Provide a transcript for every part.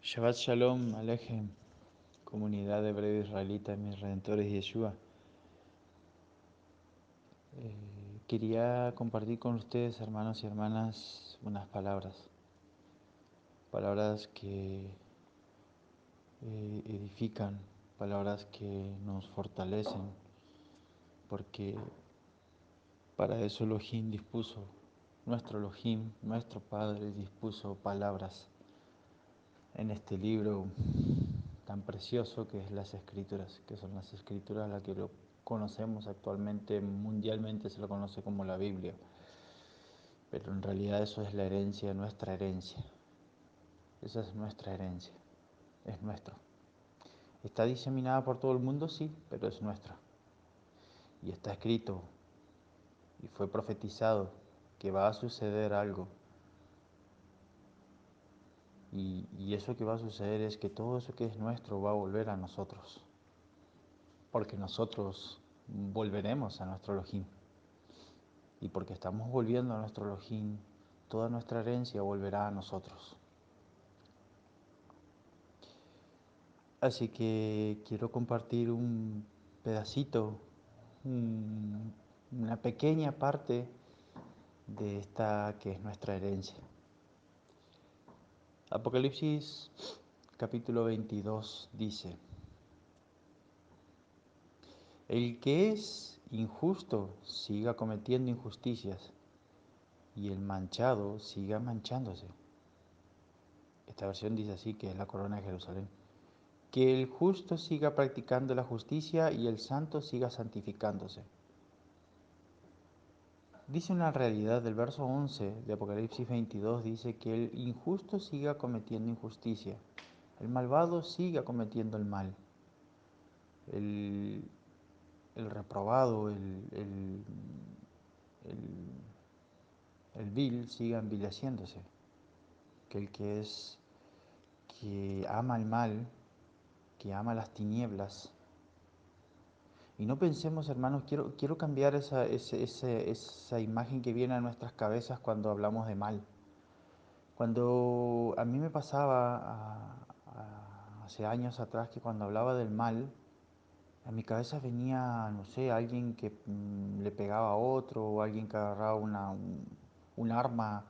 Shabbat Shalom, Alejem, comunidad de breve israelita, mis redentores Yeshua. Quería compartir con ustedes, hermanos y hermanas, unas palabras que edifican, palabras que nos fortalecen, porque para eso Elohim dispuso, nuestro Elohim, nuestro Padre dispuso palabras en este libro tan precioso que es las Escrituras, que son las Escrituras las que lo conocemos actualmente, mundialmente se lo conoce como la Biblia, pero en realidad eso es la herencia, nuestra herencia, esa es nuestra herencia, es nuestro. ¿Está diseminada por todo el mundo? Sí, pero es nuestra. Y está escrito y fue profetizado que va a suceder algo. Y eso que va a suceder es que todo eso que es nuestro va a volver a nosotros, porque nosotros volveremos a nuestro Elohim. Y porque estamos volviendo a nuestro Elohim, toda nuestra herencia volverá a nosotros. Así que quiero compartir un pedacito, una pequeña parte de esta que es nuestra herencia. Apocalipsis capítulo 22 dice: el que es injusto siga cometiendo injusticias y el manchado siga manchándose. Esta versión dice así, que es la corona de Jerusalén. Que el justo siga practicando la justicia y el santo siga santificándose. Dice una realidad del verso 11 de Apocalipsis 22, dice que el injusto siga cometiendo injusticia, el malvado siga cometiendo el mal, el, el reprobado, el vil siga envileciéndose, que el que ama el mal, que ama las tinieblas. Y no pensemos, hermanos, quiero cambiar esa imagen que viene a nuestras cabezas cuando hablamos de mal. Cuando a mí me pasaba hace años atrás que cuando hablaba del mal, a mi cabeza venía, no sé, alguien que le pegaba a otro, o alguien que agarraba un arma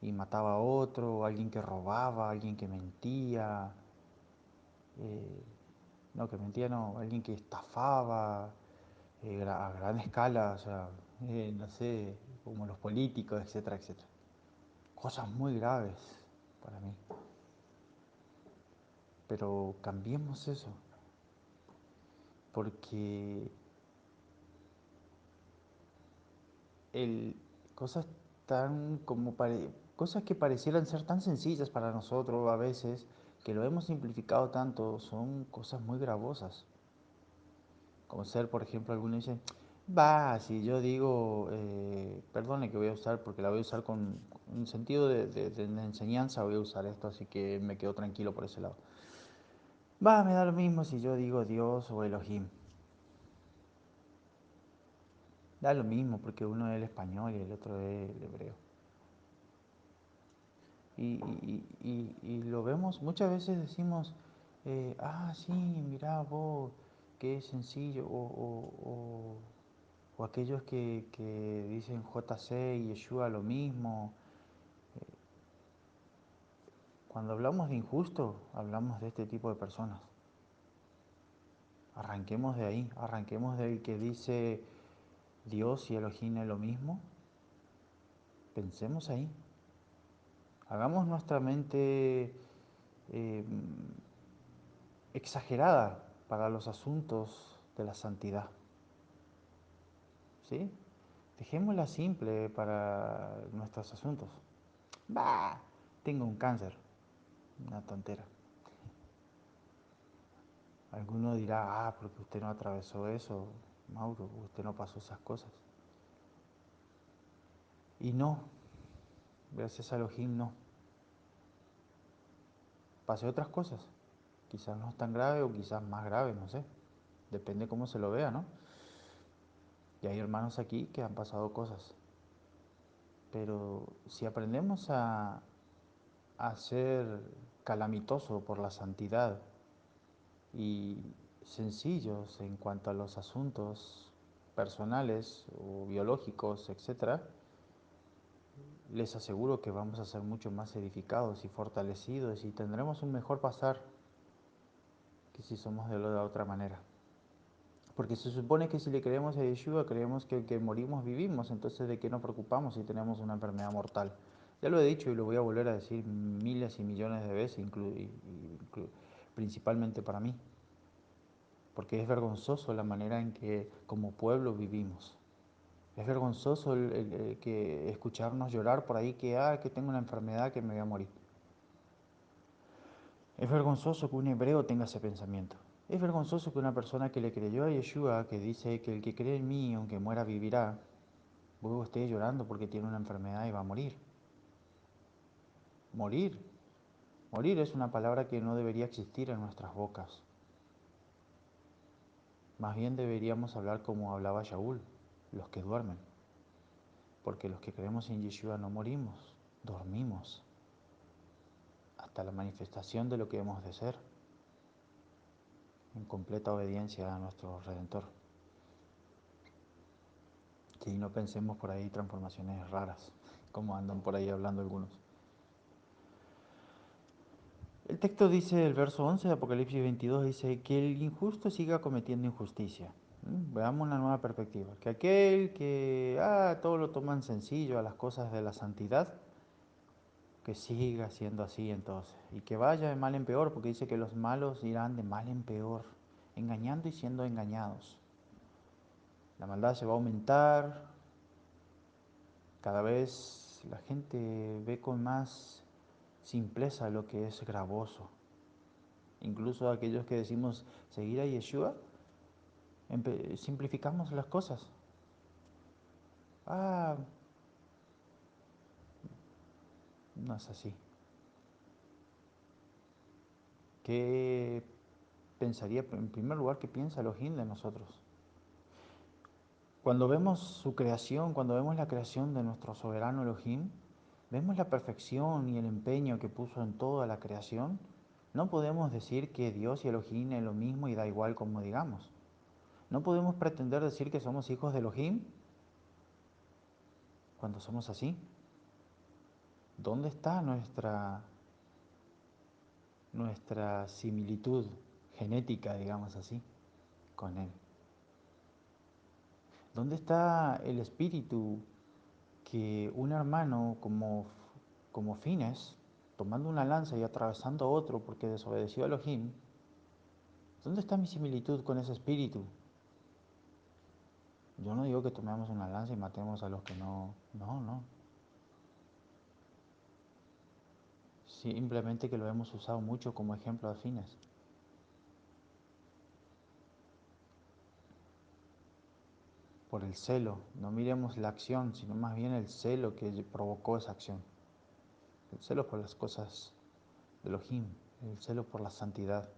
y mataba a otro, o alguien que robaba, alguien que mentía, eh, no, que mentía no, alguien que estafaba, a gran escala, o sea, no sé, como los políticos, etcétera, etcétera. Cosas muy graves para mí. Pero cambiemos eso, porque el, cosas cosas que parecieran ser tan sencillas para nosotros a veces, que lo hemos simplificado tanto, son cosas muy gravosas. Como ser, por ejemplo, algunos dicen, va, si yo digo, perdone que voy a usar, porque la voy a usar con un sentido de enseñanza, voy a usar esto, así que me quedo tranquilo por ese lado. Va, me da lo mismo si yo digo Dios o Elohim. Da lo mismo, porque uno es el español y el otro es el hebreo. Y lo vemos, muchas veces decimos, sí, mirá vos, qué sencillo, o aquellos que dicen JC y Yeshua lo mismo. Cuando hablamos de injusto, hablamos de este tipo de personas. Arranquemos de ahí, arranquemos del que dice Dios y Elohim es lo mismo. Pensemos ahí. Hagamos nuestra mente eh, exagerada para los asuntos de la santidad. ¿Sí? Dejémosla simple para nuestros asuntos. Bah, tengo un cáncer, una tontera. Alguno dirá, porque usted no atravesó eso, Mauro, usted no pasó esas cosas. Y no, gracias a Elohim no. Pasé otras cosas, quizás no es tan grave o quizás más grave, no sé. Depende cómo se lo vea, ¿no? Y hay hermanos aquí que han pasado cosas. Pero si aprendemos a ser calamitoso por la santidad y sencillos en cuanto a los asuntos personales o biológicos, etcétera, les aseguro que vamos a ser mucho más edificados y fortalecidos y tendremos un mejor pasar que si somos de la otra manera. Porque se supone que si le creemos a Yeshua, creemos que morimos, vivimos, entonces ¿de qué nos preocupamos si tenemos una enfermedad mortal? Ya lo he dicho y lo voy a volver a decir miles y millones de veces, principalmente para mí, porque es vergonzoso la manera en que como pueblo vivimos. Es vergonzoso que escucharnos llorar por ahí que tengo una enfermedad, que me voy a morir. Es vergonzoso que un hebreo tenga ese pensamiento. Es vergonzoso que una persona que le creyó a Yeshua, que dice que el que cree en mí, aunque muera, vivirá, luego esté llorando porque tiene una enfermedad y va a morir. Morir. Morir es una palabra que no debería existir en nuestras bocas. Más bien deberíamos hablar como hablaba Shaul, los que duermen. Porque los que creemos en Yeshua no morimos, dormimos hasta la manifestación de lo que hemos de ser, en completa obediencia a nuestro Redentor. Que no pensemos por ahí transformaciones raras, como andan por ahí hablando algunos. El texto dice, el verso 11 de Apocalipsis 22, dice que el injusto siga cometiendo injusticia. Veamos una nueva perspectiva. Que aquel que todo lo toman sencillo a las cosas de la santidad, que siga siendo así entonces. Y que vaya de mal en peor, porque dice que los malos irán de mal en peor, engañando y siendo engañados. La maldad se va a aumentar, cada vez la gente ve con más simpleza lo que es gravoso. Incluso aquellos que decimos seguir a Yeshua, simplificamos las cosas. Ah, no es así. ¿Qué pensaría, en primer lugar, qué piensa Elohim de nosotros? Cuando vemos su creación, cuando vemos la creación de nuestro soberano Elohim, vemos la perfección y el empeño que puso en toda la creación. No podemos decir que Dios y Elohim es lo mismo y da igual como digamos. No podemos pretender decir que somos hijos de Elohim cuando somos así. ¿Dónde está nuestra similitud genética, digamos así, con Él? ¿Dónde está el espíritu que un hermano como Fines, tomando una lanza y atravesando a otro porque desobedeció a Elohim, ¿dónde está mi similitud con ese espíritu? Yo no digo que tomemos una lanza y matemos a los que no, no. Simplemente que lo hemos usado mucho como ejemplo a Fines. Por el celo, no miremos la acción, sino más bien el celo que provocó esa acción. El celo por las cosas de Elohim, el celo por la santidad.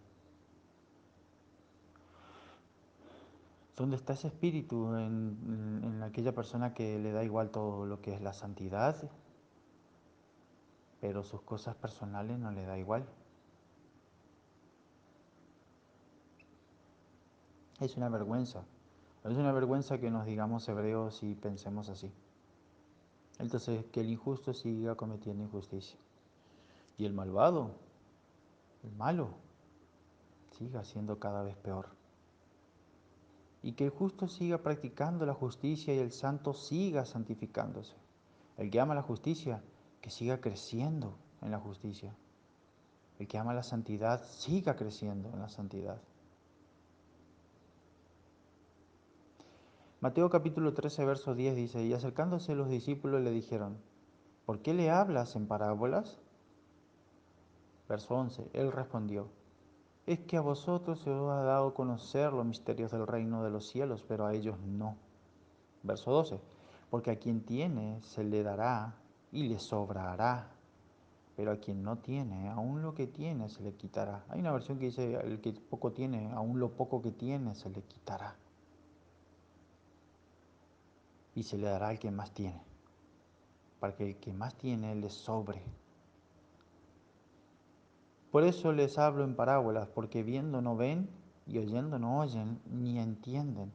¿Dónde está ese espíritu en aquella persona que le da igual todo lo que es la santidad, pero sus cosas personales no le da igual? Es una vergüenza. Es una vergüenza que nos digamos hebreos y pensemos así. Entonces, que el injusto siga cometiendo injusticia. Y el malvado, el malo, siga siendo cada vez peor. Y que el justo siga practicando la justicia y el santo siga santificándose. El que ama la justicia, que siga creciendo en la justicia. El que ama la santidad, siga creciendo en la santidad. Mateo capítulo 13, verso 10 dice, y acercándose los discípulos le dijeron, ¿por qué le hablas en parábolas? Verso 11, él respondió, es que a vosotros se os ha dado a conocer los misterios del reino de los cielos, pero a ellos no. Verso 12, porque a quien tiene se le dará y le sobrará, pero a quien no tiene, aún lo que tiene se le quitará. Hay una versión que dice, el que poco tiene, aún lo poco que tiene se le quitará. Y se le dará al que más tiene, para que el que más tiene le sobre. Por eso les hablo en parábolas, porque viendo no ven y oyendo no oyen, ni entienden.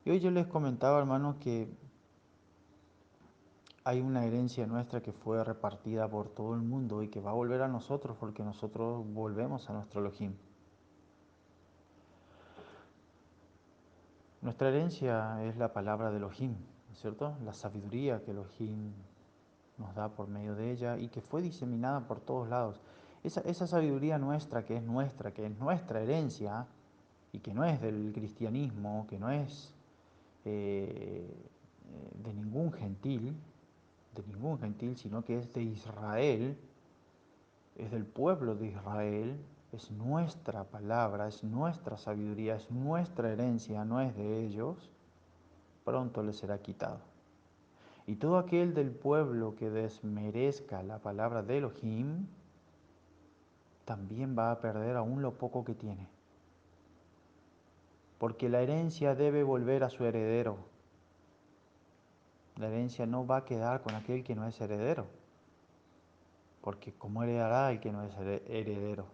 Y hoy yo les comentaba, hermanos, que hay una herencia nuestra que fue repartida por todo el mundo y que va a volver a nosotros porque nosotros volvemos a nuestro Elohim. Nuestra herencia es la palabra de Elohim, ¿no es cierto? La sabiduría que Elohim nos da por medio de ella y que fue diseminada por todos lados. Esa sabiduría nuestra, que es nuestra herencia y que no es del cristianismo, que no es de ningún gentil, sino que es de Israel, es del pueblo de Israel, es nuestra palabra, es nuestra sabiduría, es nuestra herencia, no es de ellos, pronto les será quitado. Y todo aquel del pueblo que desmerezca la palabra de Elohim, también va a perder aún lo poco que tiene. Porque la herencia debe volver a su heredero. La herencia no va a quedar con aquel que no es heredero. Porque ¿cómo heredará el que no es heredero?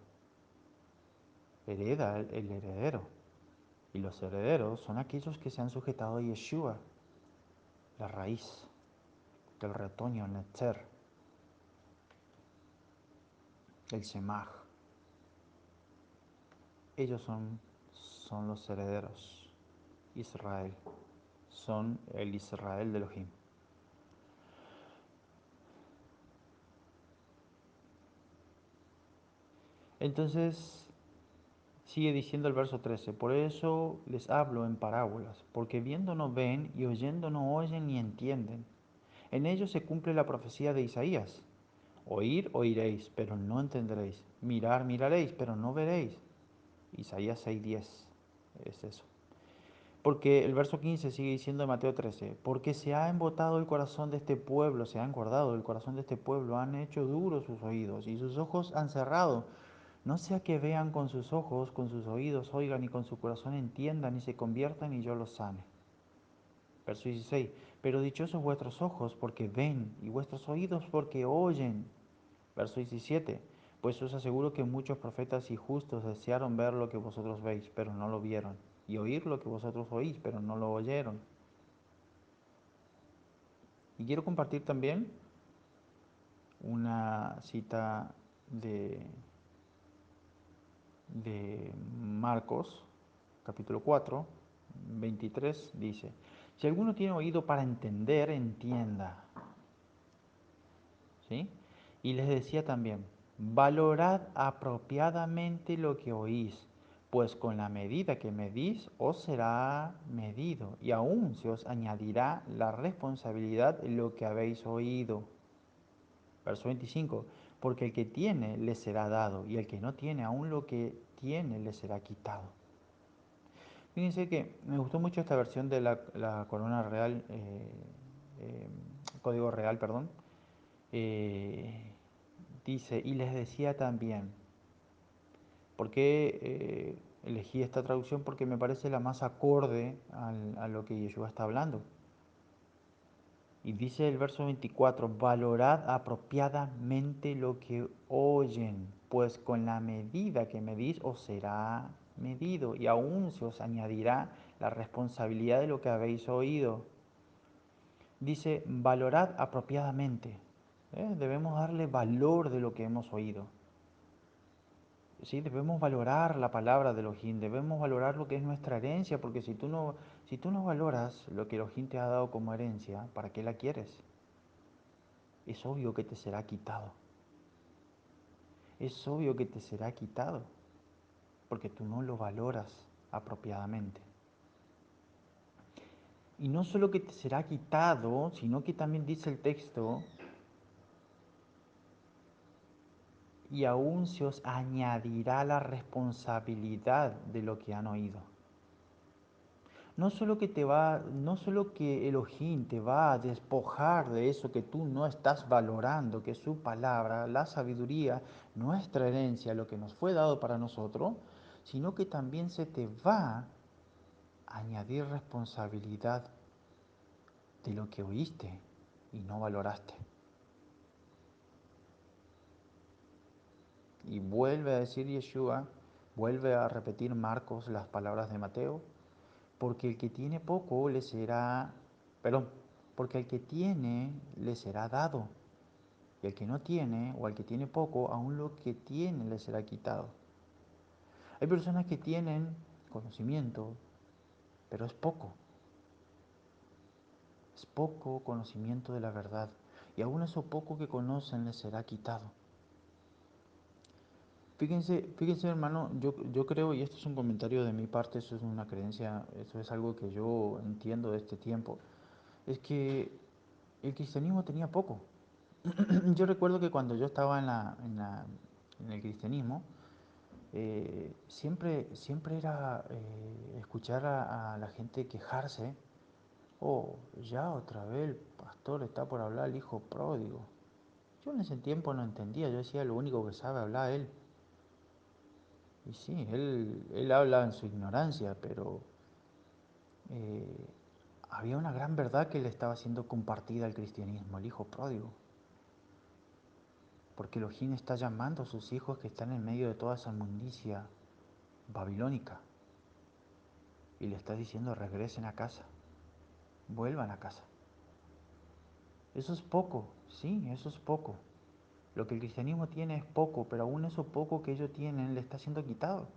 Hereda el heredero. Y los herederos son aquellos que se han sujetado a Yeshua, la raíz del retoño, Netzer, el Shemaj. Ellos son los herederos. Israel. Son el Israel de Elohim. Entonces, sigue diciendo el verso 13, por eso les hablo en parábolas, porque viendo no ven y oyendo no oyen ni entienden. En ellos se cumple la profecía de Isaías. Oír, oiréis, pero no entenderéis. Mirar, miraréis, pero no veréis. Isaías 6:10 es eso. Porque el verso 15 sigue diciendo en Mateo 13, porque se ha embotado el corazón de este pueblo, se ha engordado el corazón de este pueblo, han hecho duros sus oídos y sus ojos han cerrado. No sea que vean con sus ojos, con sus oídos oigan y con su corazón entiendan y se conviertan y yo los sane. Verso 16, pero dichosos vuestros ojos porque ven y vuestros oídos porque oyen. Verso 17, pues os aseguro que muchos profetas y justos desearon ver lo que vosotros veis, pero no lo vieron, y oír lo que vosotros oís, pero no lo oyeron. Y quiero compartir también una cita de Marcos, capítulo 4, 23, dice, si alguno tiene oído para entender, entienda. ¿Sí? Y les decía también, valorad apropiadamente lo que oís, pues con la medida que medís os será medido, y aún se os añadirá la responsabilidad de lo que habéis oído. Verso 25, porque el que tiene le será dado, y el que no tiene, aún lo que tiene le será quitado. Fíjense que me gustó mucho esta versión de la Corona Real, eh, Código Real, perdón. Eh, Dice, y les decía también, ¿por qué elegí esta traducción? Porque me parece la más acorde a lo que Yeshua está hablando. Y dice el verso 24, valorad apropiadamente lo que oyen, pues con la medida que medís os será medido, y aún se os añadirá la responsabilidad de lo que habéis oído. Dice, valorad apropiadamente. Debemos darle valor de lo que hemos oído. Sí, debemos valorar la palabra de Elohim, debemos valorar lo que es nuestra herencia, porque si tú no valoras lo que Elohim te ha dado como herencia, ¿para qué la quieres? Es obvio que te será quitado. Es obvio que te será quitado, porque tú no lo valoras apropiadamente. Y no solo que te será quitado, sino que también dice el texto, y aún se os añadirá la responsabilidad de lo que han oído. No solo que Elohim te va a despojar de eso que tú no estás valorando, que es su palabra, la sabiduría, nuestra herencia, lo que nos fue dado para nosotros, sino que también se te va a añadir responsabilidad de lo que oíste y no valoraste. Y vuelve a decir Yeshua, vuelve a repetir Marcos las palabras de Mateo, porque el que tiene poco le será, perdón, porque al que tiene le será dado, y al que no tiene, o al que tiene poco, aún lo que tiene le será quitado. Hay personas que tienen conocimiento, pero es poco conocimiento de la verdad, y aún eso poco que conocen les será quitado. Fíjense hermano, yo creo, y esto es un comentario de mi parte, eso es una creencia, eso es algo que yo entiendo de este tiempo, es que el cristianismo tenía poco. Yo recuerdo que cuando yo estaba en el cristianismo, siempre era escuchar a la gente quejarse, oh, ya otra vez el pastor está por hablar el hijo pródigo. Yo en ese tiempo no entendía, yo decía, lo único que sabe hablar él. Y sí, él habla en su ignorancia, pero eh, había una gran verdad que le estaba siendo compartida al cristianismo, el hijo pródigo. Porque Elohim está llamando a sus hijos que están en medio de toda esa inmundicia babilónica. Y le está diciendo, regresen a casa, vuelvan a casa. Eso es poco, sí, eso es poco. Lo que el cristianismo tiene es poco, pero aún eso poco que ellos tienen le está siendo quitado.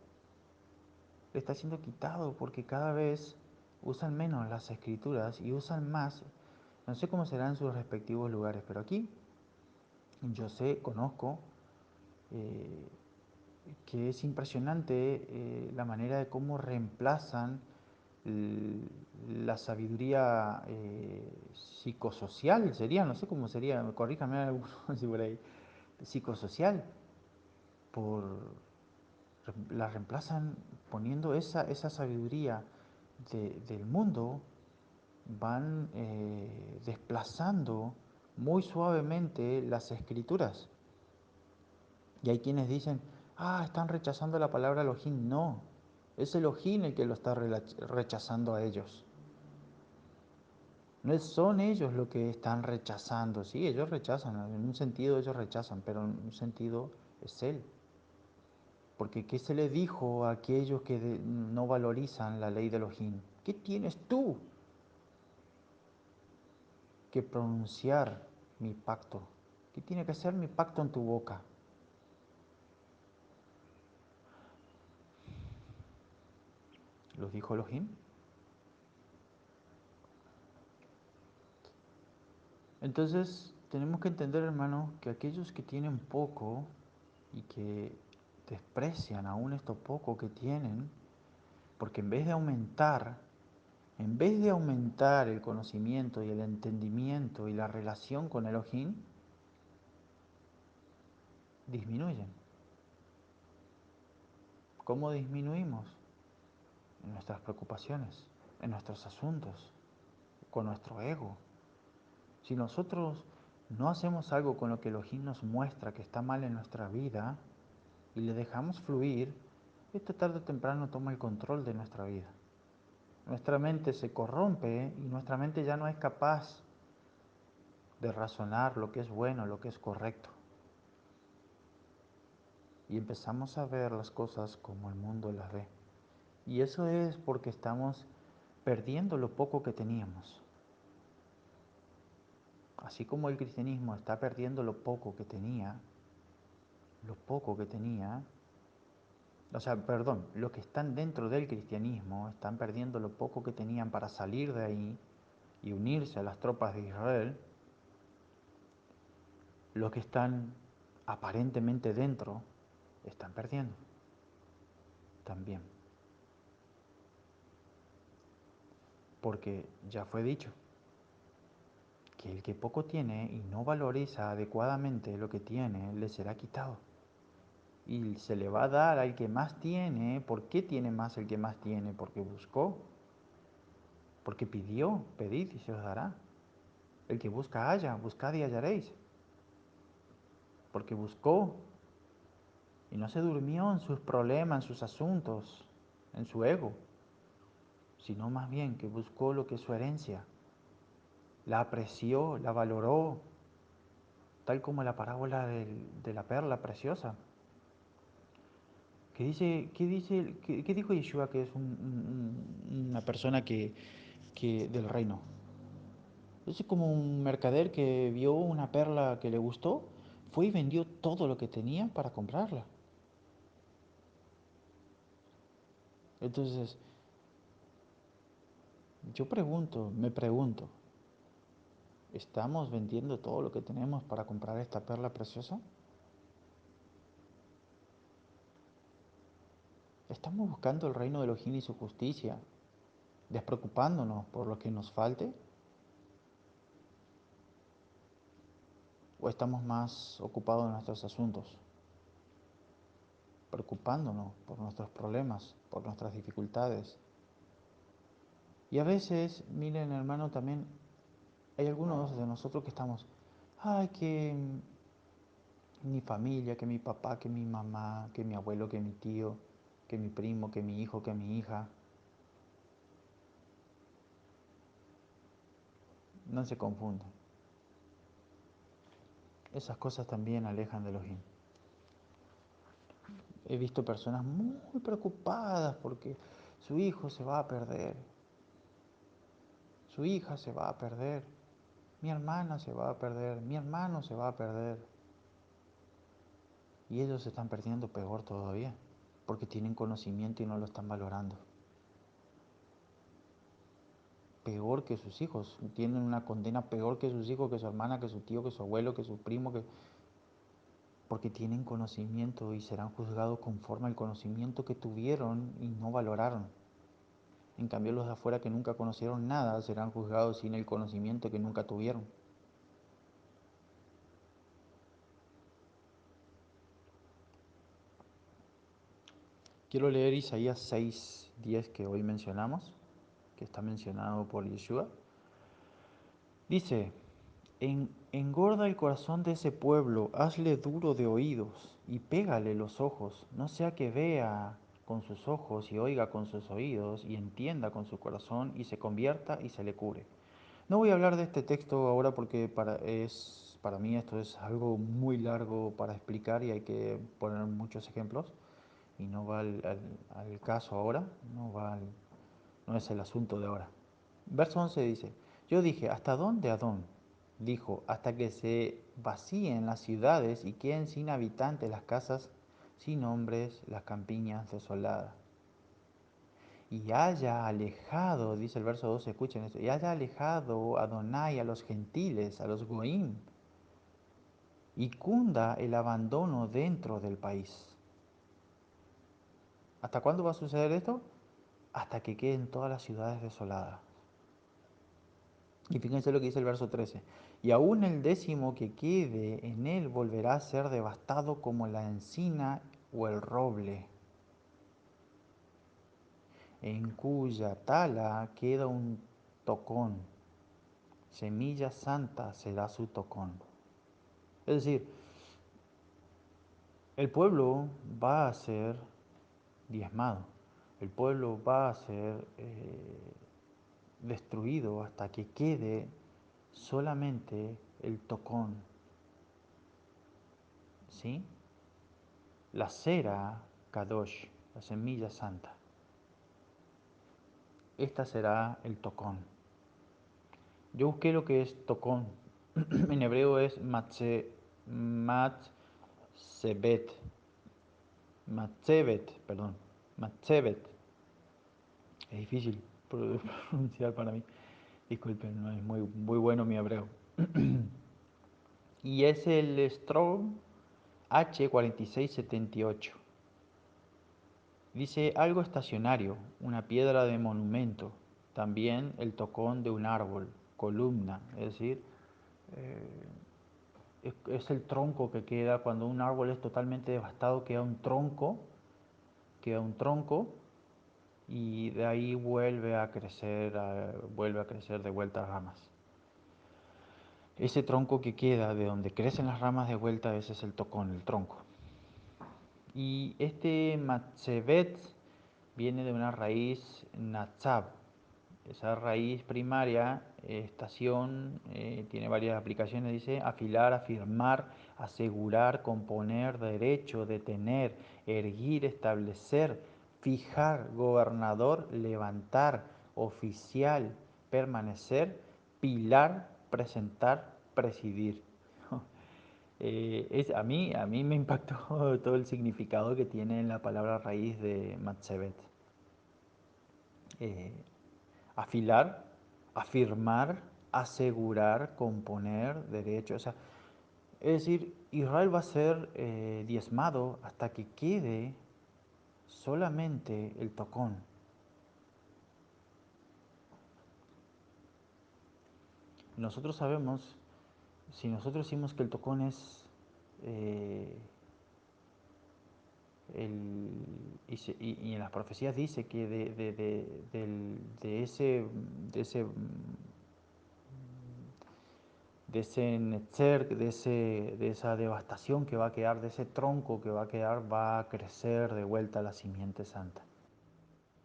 Le está siendo quitado porque cada vez usan menos las escrituras y usan más, no sé cómo serán en sus respectivos lugares, pero aquí yo sé, conozco, eh, que es impresionante la manera de cómo reemplazan la sabiduría psicosocial, sería, no sé cómo sería, corríjame alguno si por ahí, psicosocial, por la reemplazan poniendo esa sabiduría del mundo, van desplazando muy suavemente las escrituras. Y hay quienes dicen, están rechazando la palabra Elohim. No, es Elohim el que lo está rechazando a ellos. No son ellos los que están rechazando. Sí, ellos rechazan, en un sentido ellos rechazan, pero en un sentido es Él. Porque ¿qué se le dijo a aquellos que no valorizan la ley de Elohim? ¿Qué tienes tú que pronunciar mi pacto? ¿Qué tiene que ser mi pacto en tu boca? ¿Los dijo Elohim? Entonces, tenemos que entender, hermano, que aquellos que tienen poco y que desprecian aún esto poco que tienen, porque en vez de aumentar el conocimiento y el entendimiento y la relación con Elohim, disminuyen. ¿Cómo disminuimos? En nuestras preocupaciones, en nuestros asuntos, con nuestro ego. Si nosotros no hacemos algo con lo que Elohim nos muestra que está mal en nuestra vida y le dejamos fluir, esto tarde o temprano toma el control de nuestra vida. Nuestra mente se corrompe y nuestra mente ya no es capaz de razonar lo que es bueno, lo que es correcto. Y empezamos a ver las cosas como el mundo las ve. Y eso es porque estamos perdiendo lo poco que teníamos. Así como el cristianismo está perdiendo lo poco que tenía, o sea, perdón, los que están dentro del cristianismo están perdiendo lo poco que tenían para salir de ahí y unirse a las tropas de Israel, los que están aparentemente dentro están perdiendo también. Porque ya fue dicho que el que poco tiene y no valoriza adecuadamente lo que tiene, le será quitado. Y se le va a dar al que más tiene. ¿Por qué tiene más el que más tiene? Porque buscó, porque pidió, pedid y se os dará. El que busca halla, buscad y hallaréis. Porque buscó y no se durmió en sus problemas, en sus asuntos, en su ego, sino más bien que buscó lo que es su herencia, la apreció, la valoró, tal como la parábola de la perla preciosa. ¿Qué dijo Yeshua que es una persona que del reino? Es como un mercader que vio una perla que le gustó, fue y vendió todo lo que tenía para comprarla. Entonces, me pregunto, ¿estamos vendiendo todo lo que tenemos para comprar esta perla preciosa? ¿Estamos buscando el reino de Elohim y su justicia, despreocupándonos por lo que nos falte? ¿O estamos más ocupados en nuestros asuntos, preocupándonos por nuestros problemas, por nuestras dificultades? Y a veces, miren hermano, también hay algunos de nosotros que estamos, ay, que mi familia, que mi papá, que mi mamá, que mi abuelo, que mi tío, que mi primo, que mi hijo, que mi hija. No se confundan. Esas cosas también alejan de Elohim. He visto personas muy preocupadas porque su hijo se va a perder, su hija se va a perder, mi hermana se va a perder, mi hermano se va a perder. Y ellos se están perdiendo peor todavía, porque tienen conocimiento y no lo están valorando. Peor que sus hijos, tienen una condena peor que sus hijos, que su hermana, que su tío, que su abuelo, que su primo, porque tienen conocimiento y serán juzgados conforme al conocimiento que tuvieron y no valoraron. En cambio, los de afuera que nunca conocieron nada serán juzgados sin el conocimiento que nunca tuvieron. Quiero leer Isaías 6:10 que hoy mencionamos, que está mencionado por Yeshua. Dice, engorda el corazón de ese pueblo, hazle duro de oídos y pégale los ojos, no sea que vea con sus ojos y oiga con sus oídos y entienda con su corazón y se convierta y se le cure. No voy a hablar de este texto ahora porque para mí esto es algo muy largo para explicar y hay que poner muchos ejemplos y no va al caso ahora, no es el asunto de ahora. Verso 11 dice, yo dije, ¿hasta dónde Adón? Dijo, hasta que se vacíen las ciudades y queden sin habitantes las casas, sin hombres, las campiñas desoladas. Y haya alejado, dice el verso 12, escuchen esto, y haya alejado Adonai a los gentiles, a los goim, y cunda el abandono dentro del país. ¿Hasta cuándo va a suceder esto? Hasta que queden todas las ciudades desoladas. Y fíjense lo que dice el verso 13. Y aún el décimo que quede en él volverá a ser devastado como la encina o el roble, en cuya tala queda un tocón. Semilla santa será su tocón. Es decir, el pueblo va a ser diezmado, el pueblo va a ser destruido hasta que quede solamente el tocón, ¿sí? La cera kadosh, la semilla santa. Esta será el tocón. Yo busqué lo que es tocón. En hebreo es matzebet, perdón, matzebet. Es difícil pronunciar para mí. Disculpen, no es muy bueno mi hebreo. Y es el Strong H4678. Dice algo estacionario, una piedra de monumento, también el tocón de un árbol, columna, es decir, eh, es el tronco que queda cuando un árbol es totalmente devastado, queda un tronco y de ahí vuelve a crecer de vuelta ramas. Ese tronco que queda de donde crecen las ramas de vuelta, ese es el tocón, el tronco. Y este Matzevet viene de una raíz Natsab, Esa raíz primaria, estación, tiene varias aplicaciones, dice afilar, afirmar, asegurar, componer, derecho, detener, erguir, establecer, fijar, gobernador, levantar, oficial, permanecer, pilar, presentar, presidir. A mí me impactó todo el significado que tiene la palabra raíz de Matsebet. Eh, Afilar, afirmar, asegurar, componer, derecho. O sea, es decir, Israel va a ser diezmado hasta que quede solamente el tocón. Nosotros sabemos, si nosotros decimos que el tocón es eh, y en las profecías dice que de ese netzer, de esa devastación que va a quedar, de ese tronco que va a quedar, va a crecer de vuelta la simiente santa.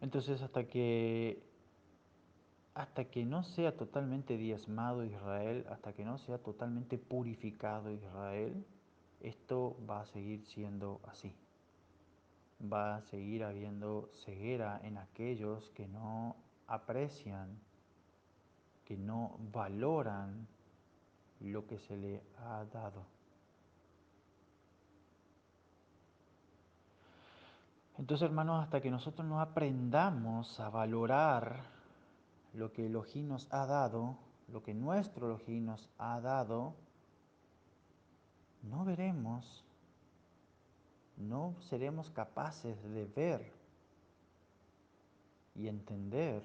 Entonces, hasta que no sea totalmente diezmado Israel, hasta que no sea totalmente purificado Israel, esto va a seguir siendo así. Va a seguir habiendo ceguera en aquellos que no aprecian, que no valoran lo que se le ha dado. Entonces, hermanos, hasta que nosotros no aprendamos a valorar lo que Elohim nos ha dado, lo que nuestro Elohim nos ha dado, no veremos, no seremos capaces de ver y entender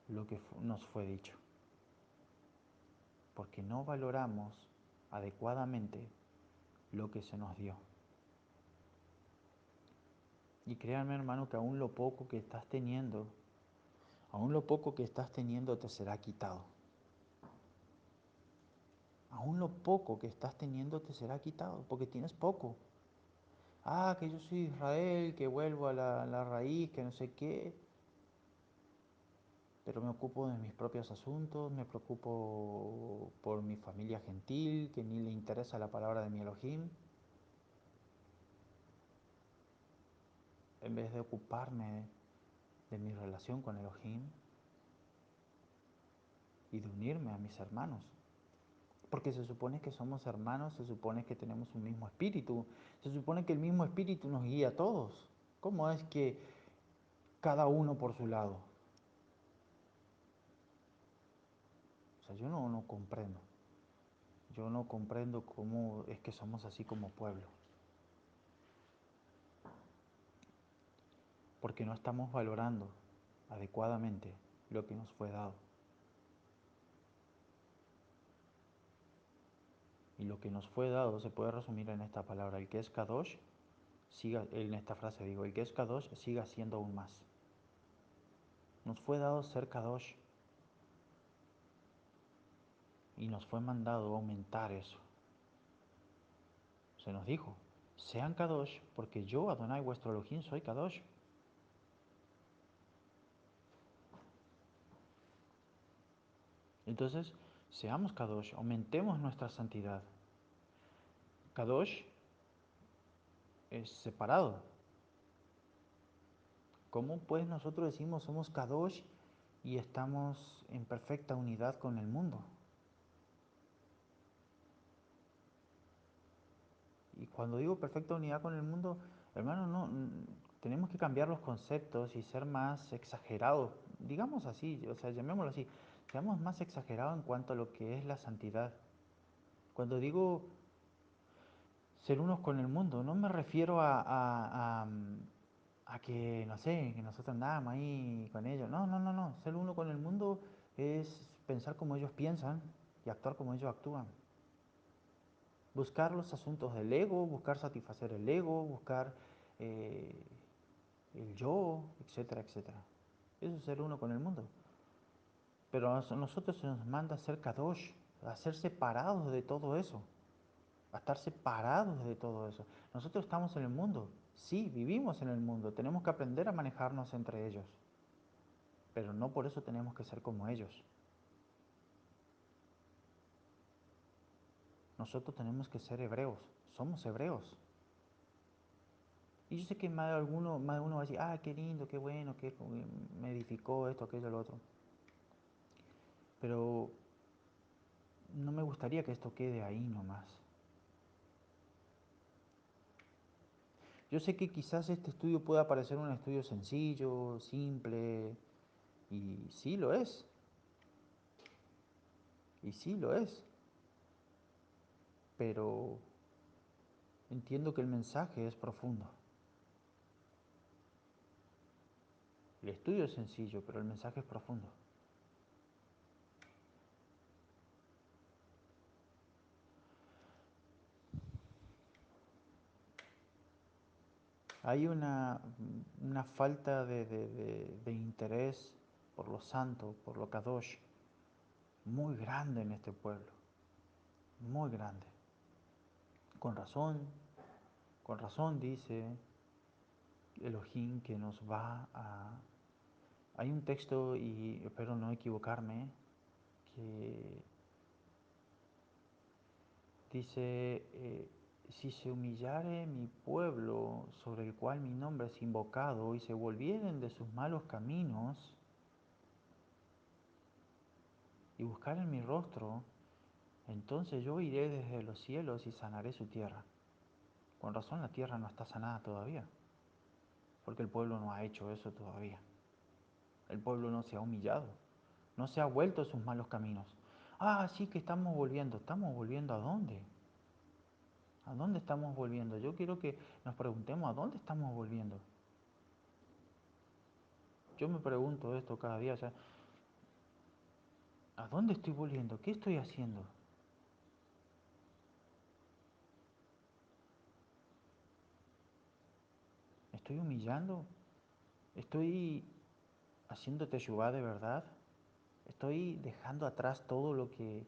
lo que nos fue dicho, porque no valoramos adecuadamente lo que se nos dio. Y créanme, hermano, que aún lo poco que estás teniendo, aún lo poco que estás teniendo te será quitado. Aún lo poco que estás teniendo te será quitado, porque tienes poco. Ah, que yo soy Israel, que vuelvo a la raíz, que no sé qué. Pero me ocupo de mis propios asuntos, me preocupo por mi familia gentil, que ni le interesa la palabra de mi Elohim, en vez de ocuparme de mi relación con Elohim y de unirme a mis hermanos. Porque se supone que somos hermanos, se supone que tenemos un mismo espíritu, se supone que el mismo espíritu nos guía a todos. ¿Cómo es que cada uno por su lado? O sea, yo no comprendo. Yo no comprendo cómo es que somos así como pueblo. Porque no estamos valorando adecuadamente lo que nos fue dado. Y lo que nos fue dado se puede resumir en esta palabra: el que es Kadosh, siga, en esta frase digo, el que es Kadosh siga siendo aún más. Nos fue dado ser Kadosh y nos fue mandado aumentar eso. Se nos dijo: sean Kadosh porque yo, Adonai vuestro Elohim, soy Kadosh. Entonces, seamos Kadosh, aumentemos nuestra santidad. Kadosh es separado. ¿Cómo pues nosotros decimos somos Kadosh y estamos en perfecta unidad con el mundo? Y cuando digo perfecta unidad con el mundo, hermano, no, tenemos que cambiar los conceptos y ser más exagerados, digamos así, o sea, llamémoslo así, seamos más exagerados en cuanto a lo que es la santidad. Cuando digo ser unos con el mundo, no me refiero a que, no sé, que nosotros andamos ahí con ellos. No, no, no, no. Ser uno con el mundo es pensar como ellos piensan y actuar como ellos actúan. Buscar los asuntos del ego, buscar satisfacer el ego, buscar eh, el yo, etcétera, etcétera. Eso es ser uno con el mundo. Pero a nosotros se nos manda a ser kadosh, a ser separados de todo eso. a estar separados de todo eso. Nosotros estamos en el mundo, sí, vivimos en el mundo, tenemos que aprender a manejarnos entre ellos, pero no por eso tenemos que ser como ellos. Nosotros tenemos que ser hebreos, somos hebreos. Y yo sé que más de uno va a decir, ah, qué lindo, qué bueno, que me edificó esto, aquello, lo otro. Pero no me gustaría que esto quede ahí nomás. Yo sé que quizás este estudio pueda parecer un estudio sencillo, simple, y sí lo es, y sí lo es, pero entiendo que el mensaje es profundo. El estudio es sencillo, pero el mensaje es profundo. Hay una falta de interés por lo santo, por lo kadosh, muy grande en este pueblo, muy grande. Con razón, con razón dice Elohim que nos va a... Hay un texto, y espero no equivocarme, que dice, si se humillare mi pueblo sobre el cual mi nombre es invocado y se volvieren de sus malos caminos y buscaren mi rostro, entonces yo iré desde los cielos y sanaré su tierra. Con razón la tierra no está sanada todavía, porque el pueblo no ha hecho eso todavía. El pueblo no se ha humillado, no se ha vuelto a sus malos caminos. Ah, sí que estamos volviendo. ¿Estamos volviendo a dónde? ¿A dónde estamos volviendo? Yo quiero que nos preguntemos a dónde estamos volviendo. Yo me pregunto esto cada día, ya, ¿a dónde estoy volviendo? ¿Qué estoy haciendo? ¿Me estoy humillando? ¿Estoy haciendo teshuvá de verdad? ¿Estoy dejando atrás todo lo que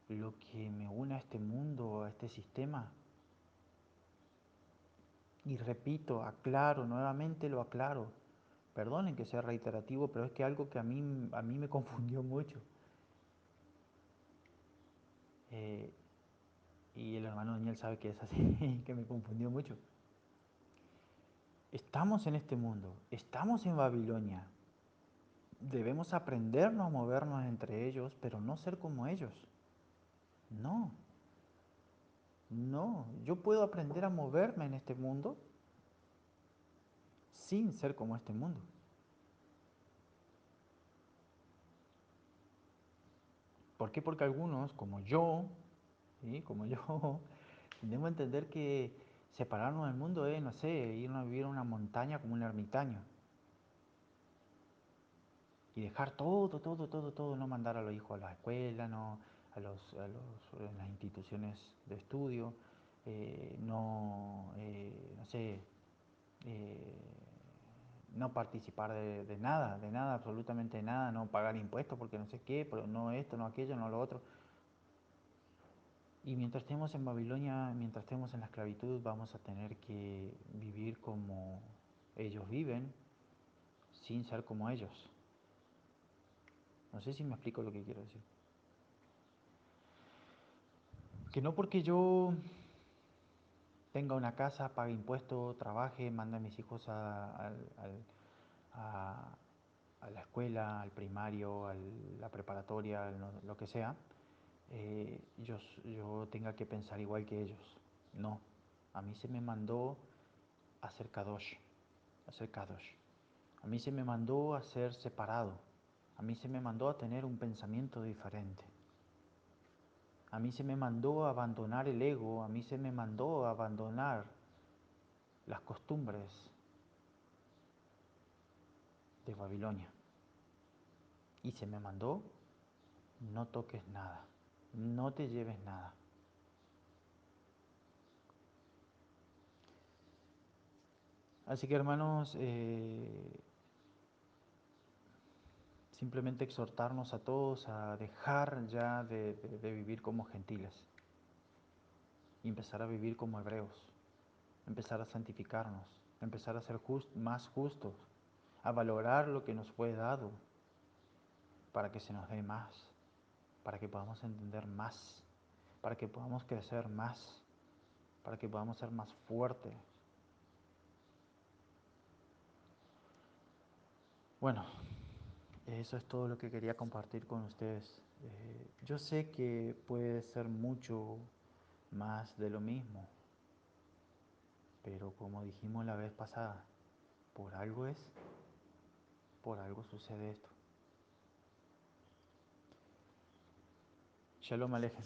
me une a este mundo, a este sistema? Y repito, aclaro, nuevamente lo aclaro. Perdonen que sea reiterativo, pero es que algo que a mí me confundió mucho. Eh, y el hermano Daniel sabe que es así, que me confundió mucho. Estamos en este mundo, estamos en Babilonia. Debemos aprendernos a movernos entre ellos, pero no ser como ellos. No, no. Yo puedo aprender a moverme en este mundo sin ser como este mundo. ¿Por qué? Porque algunos, como yo, ¿sí? Como yo, tenemos que entender que separarnos del mundo es, no sé, irnos a vivir en una montaña como un ermitaño. Y dejar todo, todo, todo, todo, no mandar a los hijos a la escuela, no, a las instituciones de estudio, no sé, eh, no participar de nada, absolutamente nada, no pagar impuestos porque no sé qué, pero no esto, no aquello, no lo otro. Y mientras estemos en Babilonia, mientras estemos en la esclavitud, vamos a tener que vivir como ellos viven, sin ser como ellos. No sé si me explico lo que quiero decir. Que no porque yo tenga una casa, pague impuestos, trabaje, mande a mis hijos a- a la escuela, al primario, a la preparatoria, lo que sea, yo tenga que pensar igual que ellos. No, a mí se me mandó a ser kadosh, a ser kadosh. A mí se me mandó a ser separado. A mí se me mandó a tener un pensamiento diferente. A mí se me mandó a abandonar el ego, a mí se me mandó a abandonar las costumbres de Babilonia. Y se me mandó, no toques nada, no te lleves nada. Así que hermanos, simplemente exhortarnos a todos a dejar ya de vivir como gentiles. y empezar a vivir como hebreos, empezar a santificarnos, empezar a ser más justos, a valorar lo que nos fue dado para que se nos dé más, para que podamos entender más, para que podamos crecer más, para que podamos ser más fuertes. Bueno, eso es todo lo que quería compartir con ustedes. Yo sé que puede ser mucho más de lo mismo, pero como dijimos la vez pasada, por algo es, por algo sucede esto. Shalom Alejem.